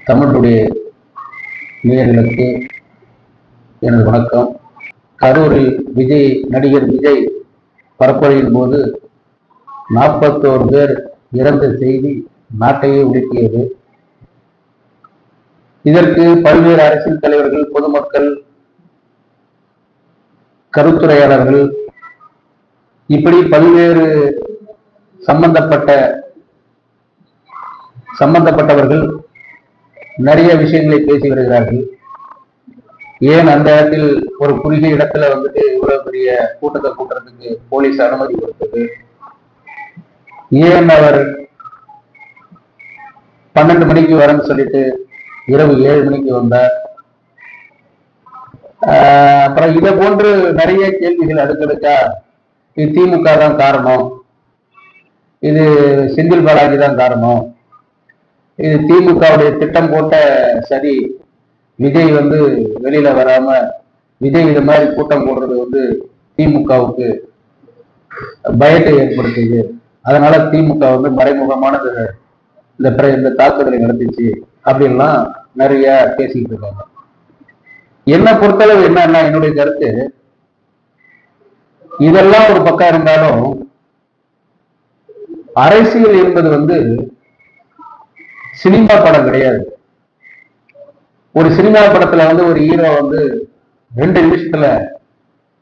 தமிழுடைய நேயர்களுக்கு எனது வணக்கம். கரூரில் நடிகர் விஜய் பரப்புரையின் போது 41 பேர் இறந்த செய்தி நாட்டையே உலுக்கியது. இதற்கு பல்வேறு அரசியல் தலைவர்கள், பொதுமக்கள், கருத்துரையாளர்கள் இப்படி பல்வேறு சம்பந்தப்பட்டவர்கள் நிறைய விஷயங்களை பேசி வருகிறார்கள். ஏன் அந்த இடத்தில் ஒரு குறுகிய இடத்துல இவ்வளவு பெரிய கூட்டத்தை கூட்டுறதுக்கு போலீஸ் அனுமதி கொடுத்தது? ஏன் அவர் 12 மணிக்கு வரன்னு சொல்லிட்டு இரவு 7 மணிக்கு வந்தார்? அப்புறம் இதை போன்று நிறைய கேள்விகள் அடுக்கடுக்கா. இது திமுக தான் காரணம், இது செந்தில் பாலாஜி தான் காரணம், இது திமுகவுடைய திட்டம் போட்ட சரி, விஜய் வெளியில வராம விஜய் இது மாதிரி கூட்டம் போடுறது திமுகவுக்கு பயத்தை ஏற்படுத்துது, அதனால திமுக மறைமுகமானது இந்த தாக்குதலை நடந்துச்சு அப்படின்லாம் நிறைய பேசிக்கிட்டு இருக்காங்க. என்ன பொறுத்தளவு என்னன்னா, என்னுடைய கருத்து, இதெல்லாம் ஒரு பக்கம் இருந்தாலும் அரசியல் என்பது சினிமா படம் கிடையாது. ஒரு சினிமா படத்துல ஒரு ஹீரோ 2 நிமிஷத்துல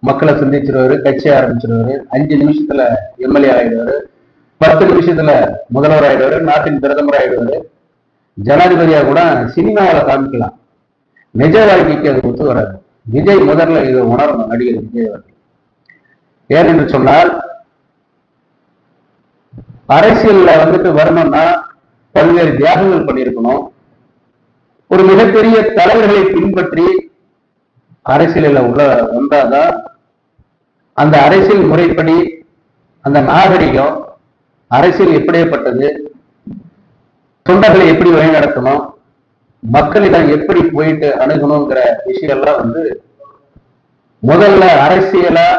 மக்களை சந்திச்சிருவாரு, கட்சி ஆரம்பிச்சிருவாரு, 5 நிமிஷத்துல எம்எல்ஏ ஆயிடுவாரு, 10 நிமிஷத்துல முதல்வர் ஆயிடுவாரு, நாட்டின் பிரதமர் ஆயிடுவாரு, ஜனாதிபதியா கூட சினிமாவில காமிக்கலாம். நிஜ வாழ்க்கைக்கு அது ஒத்து வராது. விஜய் முதல்ல இதை உணரணும், நடிகர் விஜய். ஏனென்று சொன்னால், அரசியல்ல வரணும்னா பல்வேறு தியாகங்கள் பண்ணியிருக்கணும். ஒரு மிகப்பெரிய தலைவர்களை பின்பற்றி அரசியலில் வந்தாதான் அந்த அரசியல் முறைப்படி, அந்த நாகரிகம், அரசியல் எப்படிப்பட்டது, தொண்டர்களை எப்படி வழிநடத்தணும், மக்களிடம் எப்படி போயிட்டு அணுகணுங்கிற விஷயம்லாம் முதல்ல அரசியலா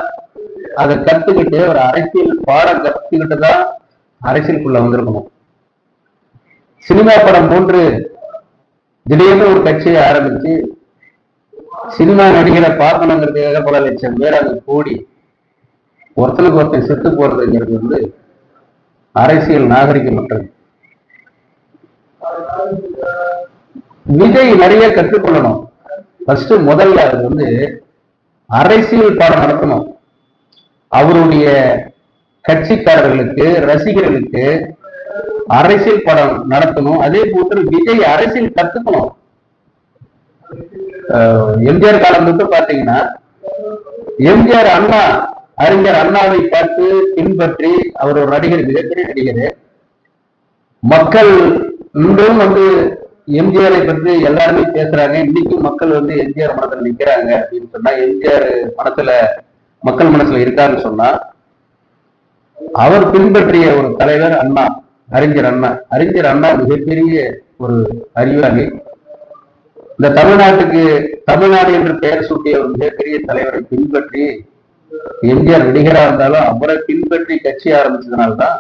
அதை கத்துக்கிட்டு, ஒரு அரசியல் பாடம் கத்துக்கிட்டு தான் அரசியலுக்குள்ள வந்திருக்கணும். சினிமா படம் போன்று திடீர்னு ஒரு கட்சியை ஆரம்பிச்சு சினிமா நடிகரை பார்க்கணுங்கிறதுக்காக பல லட்சம் பேர் அங்க கூடி ஒருத்தனுக்கு ஒருத்தன் செத்து போறதுங்கிறது அரசியல் நாகரிகமற்றது. விஜய் நிறைய கற்றுக்கொள்ளணும். ஃபர்ஸ்ட் முதல்ல அது அரசியல் பாடம் நடத்தணும். அவருடைய கட்சிக்காரர்களுக்கு, ரசிகர்களுக்கு அரசியல் படம் நடத்தணும். அதே போன்று விஜய் அரசியல் கத்துக்கணும். எம்ஜிஆர் காலம் பாத்தீங்கன்னா, எம்ஜிஆர் அறிஞர் அண்ணாவை பார்த்து பின்பற்றி, அவர் ஒரு நடிகர், மிகப்பெரிய நடிகர். மக்கள் இன்றும் எம்ஜிஆரை பற்றி எல்லாருமே பேசுறாங்க. இன்னைக்கும் மக்கள் எம்ஜிஆர் மனசுல நிக்கிறாங்க அப்படின்னு சொன்னா, எம்ஜிஆர் மக்கள் மனசுல இருக்காருன்னு சொன்னா, அவர் பின்பற்றிய ஒரு தலைவர் அண்ணா, அறிஞர் அண்ணா மிகப்பெரிய ஒரு அறிவாளி. இந்த தமிழ்நாடு என்று பெயர் சூட்டிய ஒரு மிகப்பெரிய தலைவரை பின்பற்றி, எம்ஜிஆர் நடிகராக இருந்தாலும் அவரை பின்பற்றி கட்சி ஆரம்பிச்சதுனால்தான்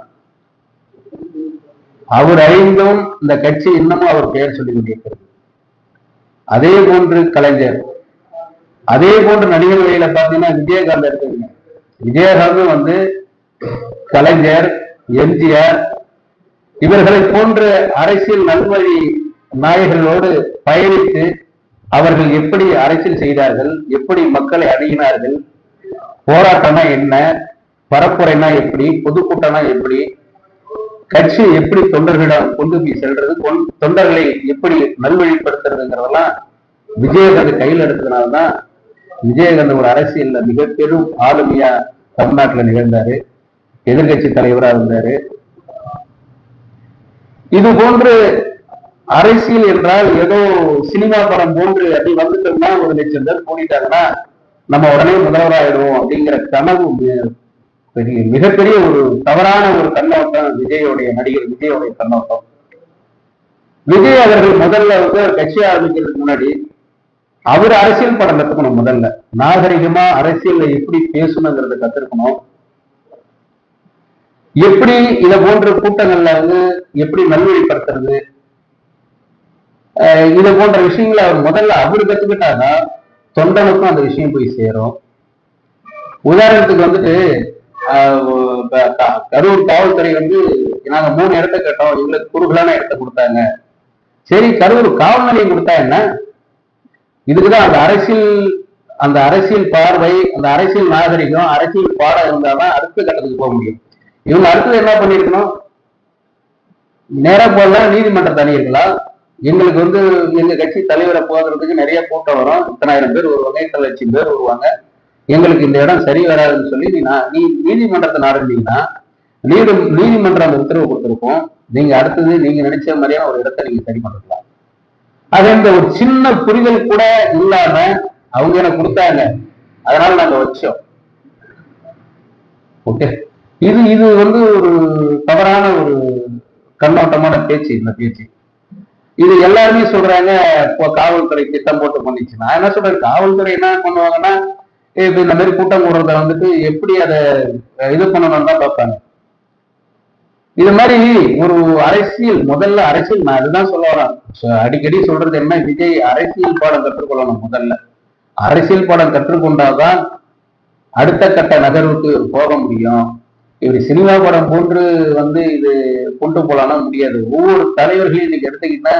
அவர் அழிந்தும் இந்த கட்சி இன்னமும் அவர் பெயர் சொல்லி கொண்டிருக்கிறது. அதே போன்று கலைஞர், அதே போன்று நடிகர் வழியில பாத்தீங்கன்னா விஜயகாந்த் இருக்குங்க. விஜயகாந்தும் கலைஞர், எம்ஜிஆர் இவர்களை போன்ற அரசியல் நல்வழி நாயகர்களோடு பயணித்து அவர்கள் எப்படி அரசியல் செய்தார்கள், எப்படி மக்களை அணுகினார்கள், போராட்டம்னா என்ன, பரப்புரைனா எப்படி, பொதுக்கூட்டம்னா எப்படி, கட்சி எப்படி தொண்டர்களிடம் கொண்டு போய் செல்றது, தொண்டர்களை எப்படி நல்வழிப்படுத்துறதுங்கிறதெல்லாம் விஜயகாந்த் கையில் எடுத்ததுனால்தான் விஜயகாந்த் ஒரு அரசியல்ல மிக பெரும் ஆளுமையா தமிழ்நாட்டில் நிகழ்ந்தாரு, எதிர்கட்சி தலைவராக இருந்தாரு. இது போன்று அரசியல் என்றால் ஏதோ சினிமா படம் போன்று அப்படி வந்துட்டோம்னா, 1 லட்சம் பேர் கூடிட்டாங்கன்னா நம்ம உடனே முதல்வராயிடுவோம் அப்படிங்கிற கனவு மிகப்பெரிய ஒரு தவறான ஒரு கண்ணோட்டம் நடிகர் விஜயோடைய கண்ணோட்டம். விஜய் அவர்கள் முதல்ல கட்சி ஆரம்பிக்கிறதுக்கு முன்னாடி அவர் அரசியல் படம் கத்துக்கணும். முதல்ல நாகரிகமா அரசியல்ல எப்படி பேசணுங்கிறத கத்துக்கணும். எப்படி இதை போன்ற கூட்டங்கள்ல எப்படி நல்வழிப்படுத்துறது, இது போன்ற விஷயங்களை அவர் முதல்ல அவரு கத்துக்கிட்டாதான் தொண்டனுக்கும் அந்த விஷயம் போய் சேரும். உதாரணத்துக்கு வந்துட்டு கரூர் காவல்துறை வந்து நாங்க 3 இடத்த கேட்டோம், இவங்களுக்கு குறுகலான இடத்த கொடுத்தாங்க. சரி, கரூர் காவல் நிலையம் கொடுத்தா என்ன? இதுக்குதான் அந்த அரசியல் பார்வை, அந்த அரசியல் நாகரிகம், அரசியல் பாடம் இருந்தாதான் அடுத்த கட்டத்துக்கு போக முடியும். இவங்க அடுத்தது என்ன பண்ணிருக்கணும்? நேரா போகலாம், நீதிமன்றத்தை அணுகிருக்கலாம். எங்களுக்கு வந்து எங்க கட்சி தலைவரை போகிறதுக்கு நிறைய கூட்டம் வரும், 10,000 பேர் வருவாங்க, 8,00,000 பேர் வருவாங்க, எங்களுக்கு இந்த இடம் சரி வராதுன்னு சொல்லி நீ நீதிமன்றத்தை நாடுனீங்கன்னா நீதிமன்றம் அந்த உத்தரவு கொடுத்துருக்கோம், நீங்க அடுத்தது நீங்க நினைச்ச மாதிரியான ஒரு இடத்தை நீங்க சரி பண்ணிக்கலாம். அது இந்த ஒரு சின்ன புரிதல் கூட இல்லாம அவங்க எனக்கு கொடுத்தாங்க, அதனால நாங்க வச்சோம். ஓகே, இது வந்து ஒரு தவறான ஒரு கண்ணோட்டமான பேச்சு. இந்த பேச்சு இது எல்லாருமே சொல்றாங்க, இப்போ காவல்துறை திட்டம் போட்டு பண்ணிச்சு. நான் என்ன சொல்றேன், காவல்துறை என்ன பண்ணுவாங்கன்னா இப்ப இந்த மாதிரி கூட்டம் கூடுறத வந்துட்டு எப்படி அதை இது பண்ணணும்னு தான் பார்ப்பாங்க. இது மாதிரி ஒரு அரசியல், முதல்ல அரசியல், நான் அதுதான் சொல்ல வரேன், அடிக்கடி சொல்றது என்ன, விஜய் அரசியல் பாடம் கற்றுக்கொள்ளணும். முதல்ல அரசியல் பாடம் கற்றுக்கொண்டாதான் அடுத்த கட்ட நகர்வுக்கு போக முடியும். இப்படி சினிமா படம் போன்று வந்து இது கொண்டு போலாம்னா முடியாது. ஒவ்வொரு தலைவர்களையும் இன்னைக்கு எடுத்துக்கிட்டா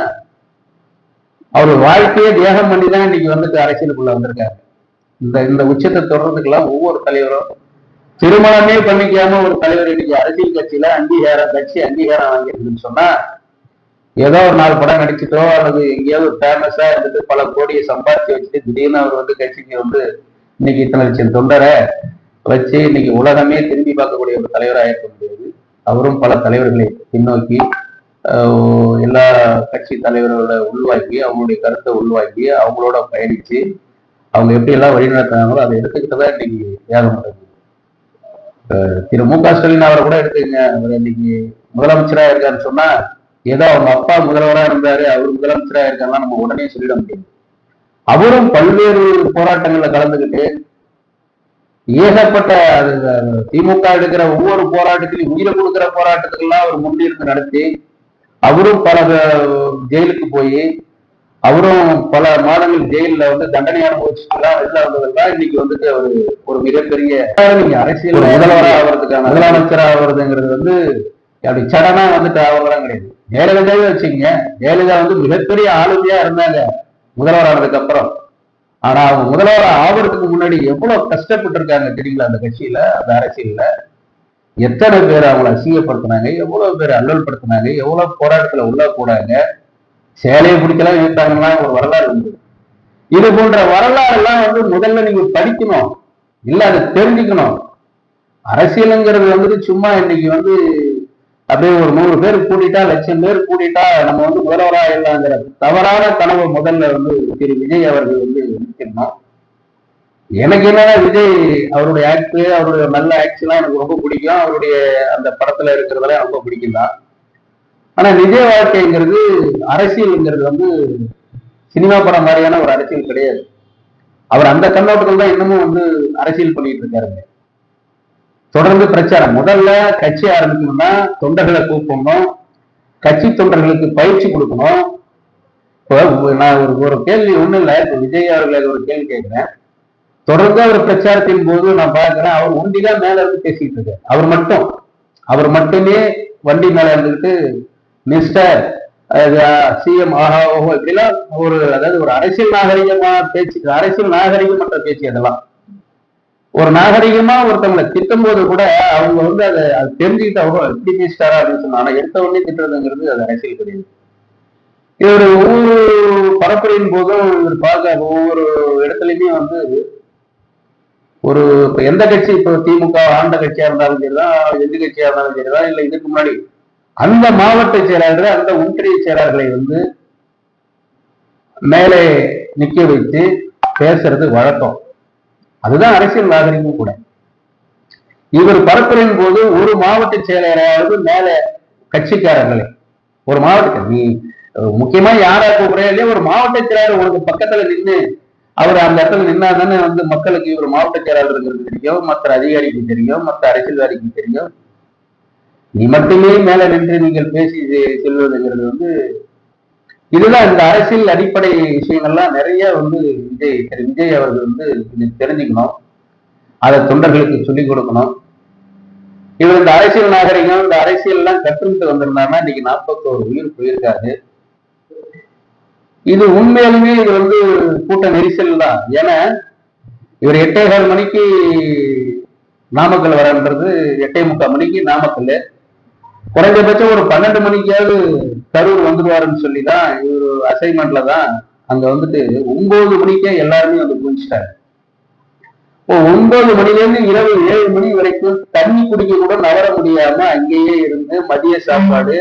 அவர் வாழ்க்கையே தியாகம் பண்ணிதான் இன்னைக்கு வந்துட்டு அரசியலுக்குள்ள வந்திருக்காரு. இந்த உச்சத்தை தொடர்றதுக்கெல்லாம் ஒவ்வொரு தலைவரும் திருமணமே பண்ணிக்காம ஒரு தலைவர் இன்னைக்கு அரசியல் கட்சியில கட்சி அங்கீகாரம் வாங்கியிருக்குன்னு சொன்னா, ஏதோ ஒரு 4 படம் நடிச்சுட்டோ அல்லது எங்கேயாவது ஒரு ஃபேமஸா இருந்துட்டு பல கோடியை சம்பாதிச்சு வச்சுட்டு திடீர்னு அவர் வந்து கட்சிக்கு வந்து இன்னைக்கு 2,00,000 தொண்டரை வச்சு இன்னைக்கு உலகமே திரும்பி பார்க்கக்கூடிய ஒரு தலைவராக இருக்க முடியாது. அவரும் பல தலைவர்களை பின்னோக்கி எல்லா கட்சி தலைவர்களோட உள்வாக்கி, அவங்களுடைய கருத்தை உள்வாக்கி, அவங்களோட பயணிச்சு அவங்க எப்படி எல்லாம் வழிநடத்துறாங்களோ அதை எடுத்துக்கிட்டுதான் இன்னைக்கு தியாகம் பண்றது. திரு மு க ஸ்டாலின் அவரை கூட எடுத்துக்கங்க, அவர் இன்னைக்கு முதலமைச்சரா இருக்காருன்னு சொன்னா ஏதோ அவங்க அப்பா முதல்வராக இருந்தாரு, அவர் முதலமைச்சரா இருக்காருலாம் நம்ம உடனே சொல்லிட முடியாது. அவரும் பல்வேறு போராட்டங்கள்ல கலந்துக்கிட்டு ஏகப்பட்ட திமுக எடுக்கிற ஒவ்வொரு போராட்டத்திலையும், உயிரை கொடுக்கிற போராட்டத்துக்கெல்லாம் அவர் முன்னிருந்து நடத்தி, அவரும் பல ஜெயிலுக்கு போய், அவரும் பல மாதங்கள் ஜெயில வந்து தண்டனை அனுபவிச்சுலாம் வெளில வந்ததெல்லாம் இன்னைக்கு வந்துட்டு அவரு ஒரு மிகப்பெரிய நீங்க அரசியல் முதல்வராக ஆகிறதுக்கான முதலமைச்சராக ஆகுறதுங்கிறது வந்து அப்படி சடனா வந்துட்டு ஆகிறதெல்லாம் கிடையாது. ஜெயலலிதாவே வச்சுங்க, ஜெயலலிதா வந்து மிகப்பெரிய ஆளுமையா இருந்தாங்க முதல்வரானதுக்கு அப்புறம். ஆனா அவங்க முதல்வர் ஆவறதுக்கு முன்னாடி எவ்வளவு கஷ்டப்பட்டு இருக்காங்க தெரியுங்களா? அந்த கட்சியில, அந்த அரசியல்ல எத்தனை பேர் அவங்களை அசிங்கப்படுத்தினாங்க, எவ்வளவு பேர் அல்லல்படுத்தினாங்க, எவ்வளவு போராட்டத்துல உள்ள கூடாங்க, சேலையை பிடிக்கலாம் இழுத்தாங்கன்னா ஒரு வரலாறு உண்டு. இது போன்ற வரலாறு எல்லாம் வந்து முதல்ல நீங்க படிக்கணும், இல்ல அதை தெரிஞ்சுக்கணும். அரசியலுங்கிறது வந்துட்டு சும்மா இன்னைக்கு வந்து அப்படியே ஒரு 100 பேர் கூட்டிட்டா, 1,00,000 பேர் கூட்டிட்டா நம்ம வந்து முதல்வராக இல்லைங்கிற தவறான கனவு முதல்ல வந்து திரு விஜய் அவர்கள் வந்து நிற்கணும். எனக்கு என்னன்னா, விஜய் அவருடைய ஆக்ட், அவருடைய நல்ல ஆக்ட் எல்லாம் எனக்கு ரொம்ப பிடிக்கும், அவருடைய அந்த படத்துல இருக்கிறதெல்லாம் ரொம்ப பிடிக்கும் தான். ஆனா விஜய் வாழ்க்கைங்கிறது, அரசியல்ங்கிறது வந்து சினிமா படம் மாதிரியான ஒரு அரசியல் கிடையாது. அவர் அந்த கண்ணோட்டத்தில் தான் இன்னமும் வந்து அரசியல் பண்ணிட்டு இருக்காருங்க. தொடர்ந்து பிரச்சாரம், முதல்ல கட்சி ஆரம்பிக்கணும்னா தொண்டர்களை கூப்பிடணும், கட்சி தொண்டர்களுக்கு பயிற்சி கொடுக்கணும். இப்போ நான் ஒரு கேள்வி ஒண்ணும் இல்லை, இப்போ விஜய் அவர்களை ஒரு கேள்வி கேட்கிறேன். தொடர்ந்து அவர் பிரச்சாரத்தின் போது நான் பார்க்கிறேன், அவர் ஒண்டிதான் மேல இருந்து பேசிட்டு இருக்காரு. அவர் மட்டுமே வண்டி மேல இருந்துக்கிட்டு மிஸ்டர் சிஎம் ஆஹா ஓஹோ இப்படிலாம் அதாவது ஒரு அரசியல் நாகரிகமா பேச்சு, அரசியல் நாகரிகமற்ற பேச்சு. அதெல்லாம் ஒரு நாகரிகமா ஒருத்தவங்களை திட்டும் போது கூட அவங்க வந்து அதை தெரிஞ்சுக்கிட்டு அவங்க எப்படி பேசிட்டாரா அப்படின்னு சொன்னா, ஆனா எடுத்த உடனே திட்டுறதுங்கிறது அது அரசியல் கிடையாது. இவர் ஒவ்வொரு பரப்புரையின் போதும் இவர் பார்க்க ஒவ்வொரு இடத்துலயுமே வந்து ஒரு இப்ப எந்த கட்சி, இப்போ திமுக ஆண்ட கட்சியா இருந்தாலும் சரிதான், எந்த கட்சியா இருந்தாலும் சரிதான், இல்லை இதுக்கு முன்னாடி அந்த மாவட்ட செயலாளர்கள், அந்த ஒன்றிய செயலாளர்களை வந்து மேலே நிக்க வைத்து பேசுறது வழக்கம். அதுதான் அரசியல் நாகரிகம் கூட. இவர் பரப்புரையின் போது ஒரு மாவட்ட செயலாளராவது மேல கட்சிக்காரர்களை, ஒரு மாவட்ட நீ முக்கியமா யாரா கூப்பிடுறா இல்லையா, ஒரு மாவட்ட செயலாளர் உனக்கு பக்கத்துல நின்று அவர் அந்த இடத்துல நின்னா தானே வந்து மக்களுக்கு இவர் மாவட்ட செயலாளர்களுக்கு தெரியும், மற்ற அதிகாரிக்கு தெரியும், மற்ற அரசியல்வாதிக்கு தெரியும். நீ மட்டுமே மேல நின்று நீங்கள் பேசி செல்வதுங்கிறது வந்து இதுதான் இந்த அரசியல் அடிப்படை விஷயங்கள்லாம் நிறைய வந்து திரு விஜய் அவர்கள் வந்து தெரிஞ்சுக்கணும், அதை தொண்டர்களுக்கு சொல்லிக் கொடுக்கணும். இவர் இந்த அரசியல் நாகரிகம் இந்த அரசியல் எல்லாம் கற்றுக்கிட்டு வந்திருந்தாருன்னா இன்னைக்கு 41 உயிர் போயிருக்காது. இது உண்மையிலுமே இது வந்து கூட்ட நெரிசல் தான். ஏன்னா இவர் 8:15 மணிக்கு நாமக்கல் வரன்றது, 8:45 மணிக்கு நாமக்கல், குறைஞ்சபட்சம் ஒரு 12 மணிக்காவது கரூர் வந்துடுவாருன்னு சொல்லிதான் இவர் அசைன்மெண்ட்ல தான் அங்க வந்துட்டு 9 மணிக்கே எல்லாருமே வந்து குளிச்சுட்டாரு. 9 மணிலேருந்து இரவு 7 மணி வரைக்கும் தண்ணி குடிக்க கூட நகர முடியாம அங்கேயே இருந்து மதிய சாப்பாடு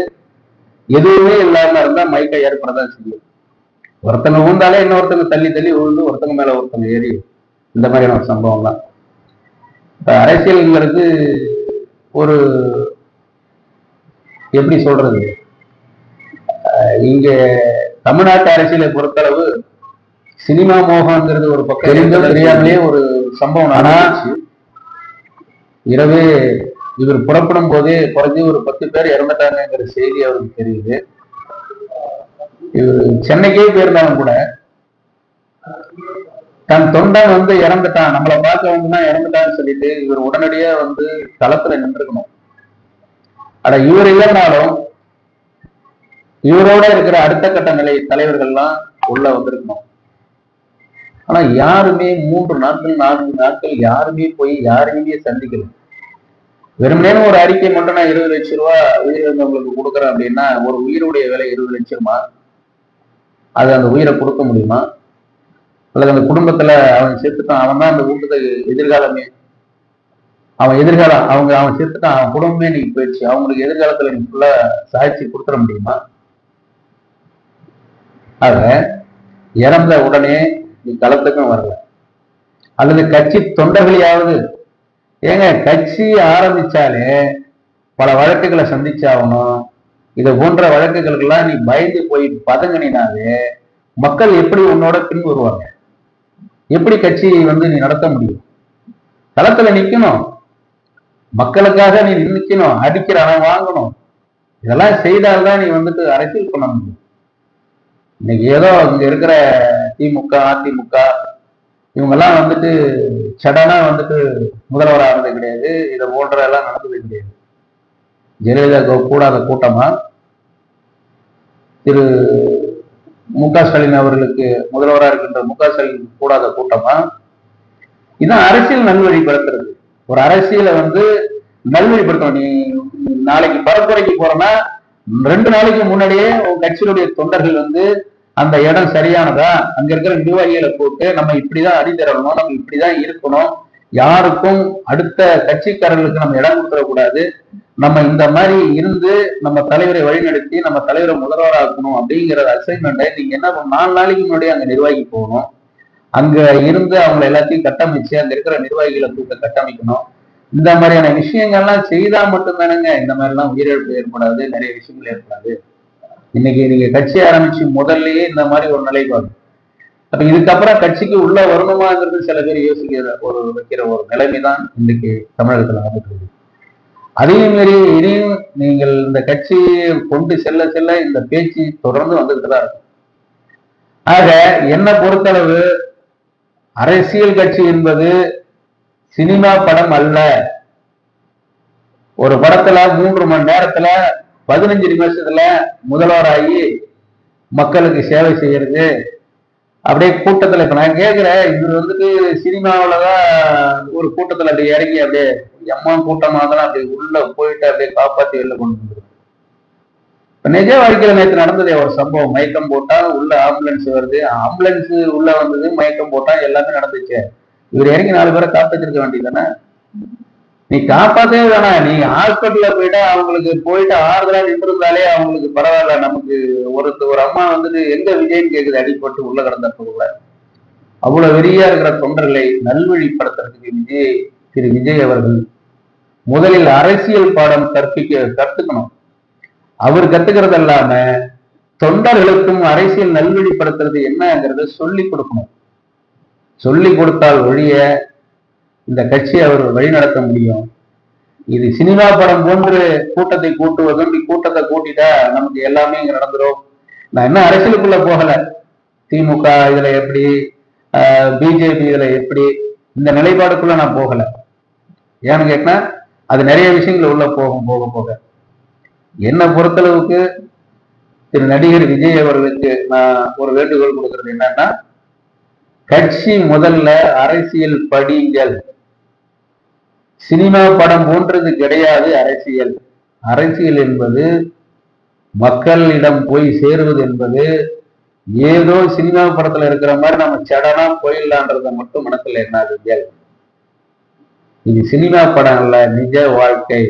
எதுவுமே இல்லாம இருந்தா மயக்கம் ஏற்படதான் செய்யும். ஒருத்தங்க ஊந்தாலே இன்னொருத்தங்க தள்ளி தள்ளி விழுந்து ஒருத்தங்க மேல ஒருத்தங்க ஏறி இந்த மாதிரியான ஒரு சம்பவம் தான். இப்ப அரசியல்ங்கிறது ஒரு எப்படி சொல்றது, இங்க தமிழ்நாட்டு அரசியலை பொறுத்தளவு சினிமா மோகம்ங்கிறது ஒரு பக்கம் தெரியாமலே ஒரு சம்பவம். ஆனா இரவே இவர் புறப்படும் போதே குறைஞ்சி ஒரு 10 பேர் இறந்துட்டாங்கிற செய்தி அவருக்கு தெரியுது. இவர் சென்னைக்கே போயிருந்தாலும் கூட தன் தொண்டன் வந்து இறந்துட்டான், நம்மளை பார்க்க வந்துதான் இறந்துட்டான்னு சொல்லிட்டு இவர் உடனடியா வந்து களத்துல நின்றுக்கணும். ஆனா இவர் இல்லைன்னாலும் இவரோட இருக்கிற அடுத்த கட்ட நிலை தலைவர்கள்லாம் உள்ள வந்திருக்கணும். ஆனா யாருமே 3 நாட்கள் 4 நாட்கள் யாருமே போய் யாரையுமே சந்திக்கல. வெறுமனே ஒரு அறிக்கை மட்டும் நான் 20 லட்சம் ரூபாய் உயிரிழந்தவங்களுக்கு கொடுக்குறேன் அப்படின்னா ஒரு உயிருடைய விலை 20 லட்சமா? அது அந்த உயிரை கொடுக்க முடியுமா? அல்லது அந்த குடும்பத்துல அவன் செத்துட்டான், அவன் தான் அந்த வீட்டுக்கு எதிர்காலமே, அவன் எதிர்காலம் அவன் செத்துட்டான், அவன் குடும்பமே இன்னைக்கு போயிடுச்சு, அவங்களுக்கு எதிர்காலத்துல நீ ஃபுல்லா சாட்சி கொடுத்துட முடியுமா? ஆக இறந்த உடனே நீ களத்துக்கும் வரல. அல்லது கட்சி தொண்டர்களையாவது, ஏங்க கட்சி ஆரம்பிச்சாலே பல வழக்குகளை சந்திச்சாகணும். இதை போன்ற வழக்குகளுக்கெல்லாம் நீ பயந்து போய் பதங்கினாலே மக்கள் எப்படி உன்னோட பின் வருவாங்க? எப்படி கட்சி வந்து நீ நடத்த முடியும்? களத்துல நிக்கணும், மக்களுக்காக நீ நிக்கணும், அடிக்கிற அவன் வாங்கணும். இதெல்லாம் செய்தால்தான் நீ வந்துட்டு அரசியல் பண்ண முடியும். இன்னைக்கு ஏதோ இங்க இருக்கிற திமுக அதிமுக இவங்கெல்லாம் வந்துட்டு சடனா வந்துட்டு முதல்வர் ஆனது கிடையாது, இதை போன்ற எல்லாம் நடந்தது கிடையாது. ஜெயலலிதா கூடாத கூட்டமா, திரு மு.க. ஸ்டாலின் அவர்களுக்கு முதல்வராக இருக்கின்ற மு.க. ஸ்டாலின் கூடாத கூட்டமா? இதான் அரசியல் நல்வழிப்படுத்துறது. ஒரு அரசியலை வந்து நல்வழிப்படுத்தணும். நீ நாளைக்கு பரப்புரைக்கு போறோம்னா 2 நாளைக்கு முன்னாடியே உன் கட்சியினுடைய தொண்டர்கள் வந்து அந்த இடம் சரியானதா, அங்க இருக்கிற நிர்வாகிகளை போட்டு நம்ம இப்படிதான் அடித்தரணும், நம்ம இப்படிதான் இருக்கணும், யாருக்கும் அடுத்த கட்சிக்காரர்களுக்கு நம்ம இடம் கொடுத்துடக்கூடாது, நம்ம இந்த மாதிரி இருந்து நம்ம தலைவரை வழிநடத்தி நம்ம தலைவரை முதல்வராக்கணும் அப்படிங்கிற அசைன்மெண்ட்டை நீங்க என்ன பண்ணணும், 4 நாளைக்கு முன்னாடியே அங்க நிர்வாகி போகணும். அங்க இருந்து அவங்க எல்லாத்தையும் கட்டமைச்சு அங்க இருக்கிற நிர்வாகிகளை கூட்ட கட்டமைக்கணும். இந்த மாதிரியான விஷயங்கள்லாம் செய்தா மட்டும்தானுங்க இந்த மாதிரிலாம் உயிரிழப்பு ஏற்படாது, நிறைய விஷயங்கள் ஏற்படாது. இன்னைக்கு நீங்க கட்சி ஆரம்பிச்சு முதல்லயே இந்த மாதிரி ஒரு நிலைப்பாடு. அப்ப இதுக்கப்புறம் கட்சிக்கு உள்ள வரணுமாங்கிறது சில பேர் யோசிக்கிற வைக்கிற ஒரு நிலைமைதான் இன்னைக்கு தமிழகத்துல நடந்துட்டு. அதையும் மீறி இனியும் நீங்கள் இந்த கட்சியை கொண்டு செல்ல செல்ல இந்த பேச்சு தொடர்ந்து வந்துகிட்டு தான் இருக்கும். ஆக என்னை பொறுத்தளவு அரசியல் கட்சி என்பது சினிமா படம் அல்ல. ஒரு படத்துல 3 மணி நேரத்துல 15 நிமிஷத்துல முதல்வராகி மக்களுக்கு சேவை செய்யறது, அப்படியே கூட்டத்துல இப்ப நான் கேட்கிறேன், இவர் வந்துட்டு சினிமாவிலதான் ஒரு கூட்டத்துல அப்படி இறங்கி அப்படியே எம்மா கூட்டமா தான் அப்படி உள்ள போயிட்டு அப்படியே காப்பாத்தி வெளில கொண்டு வந்துருக்கு. இப்ப நிஜ வாழ்க்கையில நேற்று நடந்ததே ஒரு சம்பவம், மயக்கம் போட்டா உள்ள ஆம்புலன்ஸ் வருது, ஆம்புலன்ஸ் உள்ள வந்தது, மயக்கம் போட்டா எல்லாமே நடந்துச்சு. இவர் இறங்கி 4 பேரை காப்பாத்திருக்க வேண்டியதானே? நீ காப்பாத்தவே வேணாம், நீ ஹாஸ்பிட்டல்ல போயிட்டா அவங்களுக்கு போயிட்டு ஆறுதலா நின்றுருந்தாலே அவங்களுக்கு பரவாயில்ல. நமக்கு ஒரு அம்மா வந்துட்டு எங்க விஜய்னு கேக்குது, அடிப்பட்டு உள்ள கிடந்தப்ப கூட. அவ்வளவு வெறியா இருக்கிற தொண்டர்களை நல்வழிப்படுத்துறதுக்கு திரு விஜய் அவர்கள் முதலில் அரசியல் பாடம் கத்துக்கணும். அவர் கத்துக்கிறது இல்லாம தொண்டர்களுக்கும் அரசியல் நல்வழிப்படுத்துறது என்னங்கிறத சொல்லி கொடுக்கணும். சொல்லி கொடுத்தால் ஒழிய இந்த கட்சியை அவர் வழிநடத்த முடியும். இது சினிமா படம் போன்று கூட்டத்தை கூட்டுவதும், கூட்டத்தை கூட்டிட்டா நமக்கு எல்லாமே இங்க நடந்துரும், நான் என்ன அரசியலுக்குள்ள போகல, திமுக இதுல எப்படி, பிஜேபி இதுல எப்படி, இந்த நிலைப்பாடுக்குள்ள நான் போகல. ஏன்னு கேட்டா அது நிறைய விஷயங்கள் உள்ள போகும். போக போக என்னை பொறுத்தளவுக்கு திரு நடிகர் விஜய் அவர்களுக்கு நான் ஒரு வேண்டுகோள் கொடுக்கறது என்னன்னா, கட்சி முதல்ல அரசியல் படிங்கள். சினிமா படம் போன்றது கிடையாது அரசியல். அரசியல் என்பது மக்களிடம் போய் சேருவது என்பது ஏதோ சினிமா படத்துல இருக்கிற மாதிரி நம்ம சடனா போயிடலான்றத மட்டும் மனசுல எண்ணாதீங்க. இது சினிமா படம் அல்ல, நிஜ வாழ்க்கை.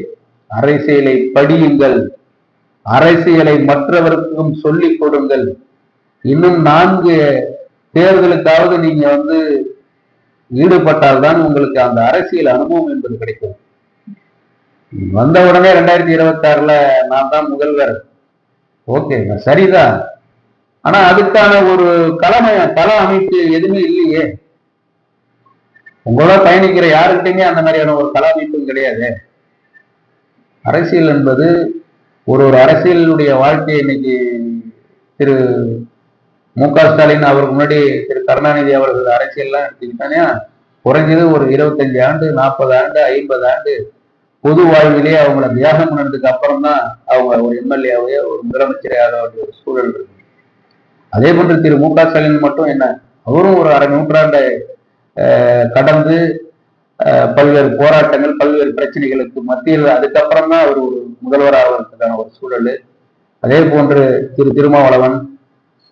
அரசியலை படியுங்கள், அரசியலை மற்றவருக்கும் சொல்லிக் கொடுங்கள். இன்னும் 4 தேர்தலுக்காவது நீங்க ஈடுபட்டால்தான் உங்களுக்கு அந்த அரசியல் அனுபவம் என்பது கிடைக்கும். வந்த உடனே 2026ல நான் தான் முதல்வர், ஓகே சரிதான். ஆனா அதுக்கான ஒரு கள அமைப்பு எதுவுமே இல்லையே. உங்களோட பயணிக்கிற யாருக்கிட்டையுமே அந்த மாதிரியான ஒரு கள அமைப்பும் கிடையாது. அரசியல் என்பது ஒரு அரசியலுடைய வாழ்க்கையை இன்னைக்கு திரு மு.க. ஸ்டாலின் அவருக்கு முன்னாடி திரு கருணாநிதி அவர்கள் அரசியல்லாம் எடுத்துக்கிட்டானே, குறைஞ்சது ஒரு 25 ஆண்டு, 40 ஆண்டு, 50 ஆண்டு பொது வாழ்விலே அவங்கள தியாகம் பண்ணதுக்கு அப்புறம் தான் அவங்க ஒரு எம்எல்ஏவே ஒரு முதலமைச்சரே ஆக வேண்டிய ஒரு சூழல் இருக்கு. அதே போன்று திரு மு.க. ஸ்டாலின் மட்டும் என்ன, அவரும் ஒரு அரை நூற்றாண்டை கடந்து பல்வேறு போராட்டங்கள், பல்வேறு பிரச்சனைகளுக்கு மத்தியில் அதுக்கப்புறம் தான் அவர் ஒரு முதல்வர் ஆவதற்கான ஒரு சூழல். அதே போன்று திரு திருமாவளவன்,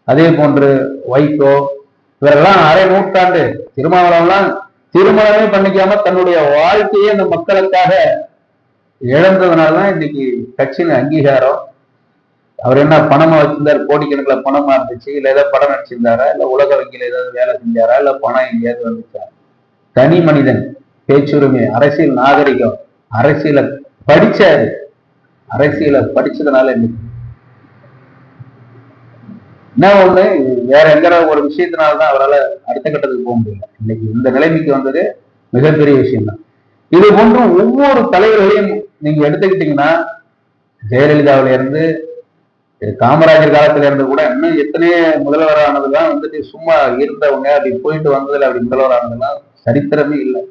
அதே போன்று வைகோ, இவரெல்லாம் அரை நூற்றாண்டு. திருமாவளவன்லாம் திருமணமே பண்ணிக்காம தன்னுடைய வாழ்க்கையை அந்த மக்களுக்காக இழந்ததுனாலதான் இன்னைக்கு கட்சியின் அங்கீகாரம். அவர் என்ன பணமா வச்சிருந்தாரு, கோடிக்கணக்கில் பணமா இருந்துச்சு, இல்ல ஏதாவது படம் நடிச்சிருந்தாரா, இல்ல உலக வங்கியில ஏதாவது வேலை செஞ்சாரா, இல்ல பணம் எங்கேயாவது வந்துச்சா? தனி மனிதன், பேச்சுரிமை, அரசியல் நாகரிகம், அரசியலை படிச்சாரு. அரசியலை படிச்சதுனால இன்னைக்கு என்ன ஒண்ணு, வேற எங்கிற ஒரு விஷயத்தினால்தான் அவரால் அடுத்த கட்டத்துக்கு போக முடியல. இன்னைக்கு இந்த நிலைமைக்கு வந்தது மிகப்பெரிய விஷயம் தான். இது போன்று ஒவ்வொரு தலைவர்களையும் நீங்க எடுத்துக்கிட்டீங்கன்னா, ஜெயலலிதாவில இருந்து காமராஜர் காலத்துல இருந்து கூட இன்னும் எத்தனையோ முதல்வரானதுலாம் சும்மா இருந்தவங்க, அப்படி போயிட்டு வந்ததுல அப்படி முதல்வரானதுலாம் சரித்திரமே இல்லை.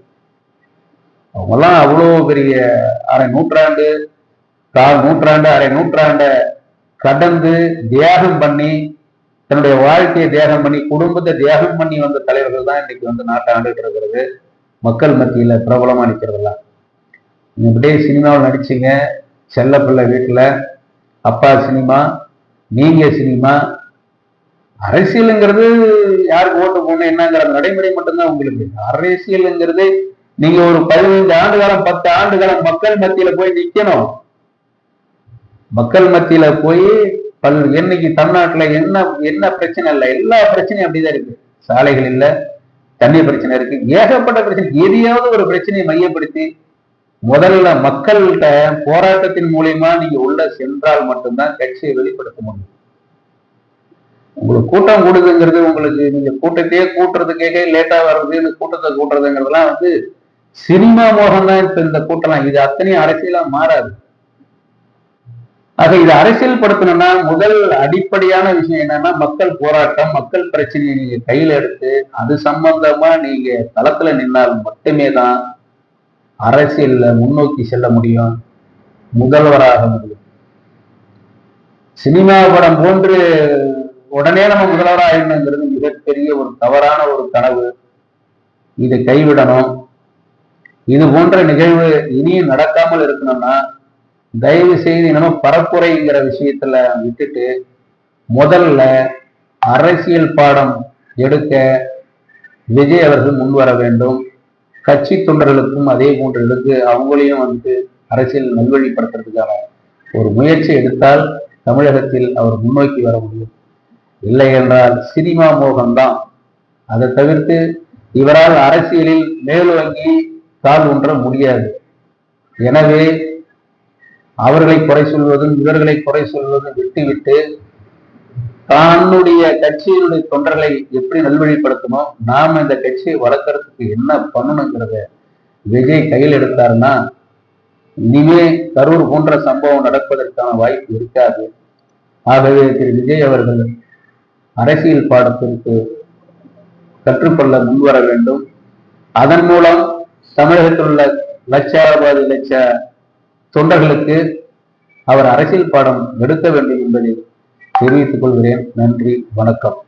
அவங்கெல்லாம் அவ்வளவு பெரிய அரை நூற்றாண்டு, கால் நூற்றாண்டு, அரை நூற்றாண்ட கடந்து தியாகம் பண்ணி, தன்னுடைய வாழ்க்கையை தியாகம் பண்ணி, குடும்பத்தை தியாகம் பண்ணி வந்த தலைவர்கள் தான் இன்னைக்கு நாட்டை ஆண்டுட்டு இருக்கிறது, மக்கள் மத்தியில பிரபலமா நிற்கிறதெல்லாம். நீங்க இப்படியே சினிமாவில் நடிச்சீங்க, செல்ல பிள்ளை வீட்டுல, அப்பா சினிமா, நீங்க சினிமா. அரசியலுங்கிறது யாருக்கு ஓட்டு போகணும் என்னங்கிற நடைமுறை மட்டும்தான் உங்களுக்கு. அரசியலுங்கிறது நீங்க ஒரு 15 ஆண்டு காலம், 10 ஆண்டு காலம் மக்கள் மத்தியில போய் நிக்கணும். மக்கள் மத்தியில போய் என்னைக்கு தமிழ்நாட்டுல என்ன என்ன பிரச்சனை இல்லை, எல்லா பிரச்சனையும் அப்படிதான் இருக்கு. சாலைகள் இல்ல, தண்ணீர் பிரச்சனை இருக்கு, ஏகப்பட்ட பிரச்சனை. எதையாவது ஒரு பிரச்சனையை மையப்படுத்தி முதல்ல மக்கள்கிட்ட போராட்டத்தின் மூலியமா நீங்க உள்ள சென்றால் மட்டும்தான் கட்சியை வெளிப்படுத்த முடியும். உங்களுக்கு கூட்டம் கூடுதுங்கிறது, உங்களுக்கு நீங்க கூட்டத்தையே கூட்டுறதுக்கே லேட்டா வர்றது, இந்த கூட்டத்தை கூட்டுறதுங்கிறதுலாம் சினிமா மோகம் தான். இப்ப இந்த கூட்டலாம் இது அத்தனையும் அரசியலா மாறாது. ஆக இதை அரசியல் படுத்தணும்னா முதல் அடிப்படையான விஷயம் என்னன்னா, மக்கள் போராட்டம், மக்கள் பிரச்சனையை நீங்க கையில எடுத்து அது சம்பந்தமா நீங்க களத்துல நின்னால் மட்டுமே தான் அரசியல்ல முன்னோக்கி செல்ல முடியும், முதல்வராக முடியும். சினிமா படம் போன்று உடனே நம்ம முதல்வராகணுங்கிறது மிகப்பெரிய ஒரு தவறான ஒரு கனவு. இதை கைவிடணும். இது போன்ற நிகழ்வு இனியும் நடக்காமல் இருக்கணும்னா தயவு செய்து என்னமோ பரப்புரைங்கிற விஷயத்துல விட்டுட்டு முதல்ல அரசியல் பாடம் எடுக்க விஜய் அவர்கள் முன்வர வேண்டும். கட்சி தொண்டர்களுக்கும் அதே போன்று எடுத்து அவங்களையும் அரசியல் நல்வழிப்படுத்துறதுக்கான ஒரு முயற்சி எடுத்தால் தமிழகத்தில் அவர் முன்னோக்கி வர முடியும். இல்லை என்றால் சினிமா மோகம்தான். அதை தவிர்த்து இவரால் அரசியலில் மேலோங்கி கால் ஊன்ற முடியாது. எனவே அவர்களை குறை சொல்வதும் இவர்களை குறை சொல்வதும் விட்டுவிட்டு தன்னுடைய கட்சியினுடைய தொண்டர்களை எப்படி நல்வழிப்படுத்தணும், நாம இந்த கட்சியை வளர்க்கறதுக்கு என்ன பண்ணணுங்கிறத விஜய் கையில் எடுத்தாருன்னா இனிமே கரூர் போன்ற சம்பவம் நடப்பதற்கான வாய்ப்பு இருக்காது. ஆகவே திரு விஜய் அவர்கள் அரசியல் பாடத்திற்கு கற்றுக்கொள்ள முன்வர வேண்டும். அதன் மூலம் தமிழகத்தில் உள்ள லட்சாபாதி லட்ச தொண்டர்களுக்கு அவர் அரசியல் பாடம் எடுக்க வேண்டும் என்பதை தெரிவித்துக் கொள்கிறேன். நன்றி, வணக்கம்.